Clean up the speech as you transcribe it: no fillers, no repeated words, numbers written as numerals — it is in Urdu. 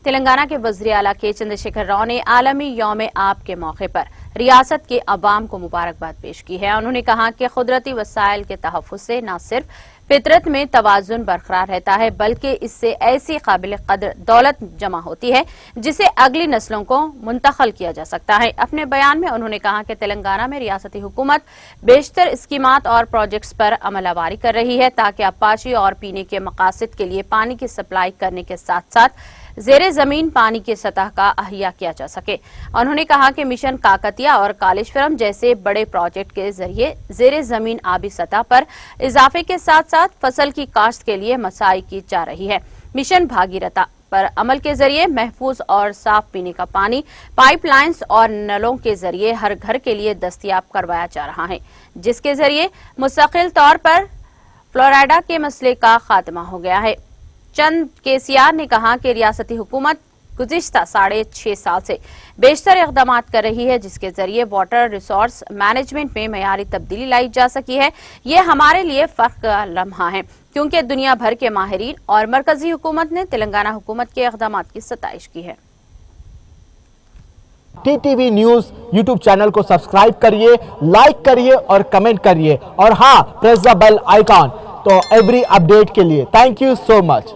تلنگانہ کے وزیر اعلیٰ کے چندرشیکھر راؤ نے عالمی یوم آب کے موقع پر ریاست کے عوام کو مبارکباد پیش کی ہے۔ انہوں نے کہا کہ قدرتی وسائل کے تحفظ سے نہ صرف فطرت میں توازن برقرار رہتا ہے بلکہ اس سے ایسی قابل قدر دولت جمع ہوتی ہے جسے اگلی نسلوں کو منتقل کیا جا سکتا ہے۔ اپنے بیان میں انہوں نے کہا کہ تلنگانہ میں ریاستی حکومت بیشتر اسکیمات اور پروجیکٹس پر عمل آوری کر رہی ہے تاکہ آبپاشی اور پینے کے مقاصد کے لیے پانی کی سپلائی کرنے کے ساتھ ساتھ زیر زمین پانی کی سطح کا احیاء کیا جا سکے۔ انہوں نے کہا کہ مشن کاکتیا اور کالیشورم جیسے بڑے پروجیکٹ کے ذریعے زیر زمین آبی سطح پر اضافے کے ساتھ ساتھ فصل کی کاشت کے لیے مساعی کی جا رہی ہے۔ مشن بھاگیرتا پر عمل کے ذریعے محفوظ اور صاف پینے کا پانی پائپ لائنز اور نلوں کے ذریعے ہر گھر کے لیے دستیاب کروایا جا رہا ہے، جس کے ذریعے مستقل طور پر فلوریڈا کے مسئلے کا خاتمہ ہو گیا ہے۔ KCR نے کہا کہ ریاستی حکومت گزشتہ 6.5 سال سے بیشتر اقدامات کر رہی ہے جس کے ذریعے واٹر ریسورس مینجمنٹ میں معیاری تبدیلی لائی جا سکی ہے۔ یہ ہمارے لیے فخر کا لمحہ ہے کیونکہ دنیا بھر کے ماہرین اور مرکزی حکومت نے تلنگانہ حکومت کے اقدامات کی ستائش کی ہے۔ TTV نیوز یوٹیوب چینل کو سبسکرائب کریے، لائک کریے اور کمنٹ کریے اور ہاں پریس دا بیل آئیکن تو ایوری اپڈیٹ کے لیے۔ Thank you so much.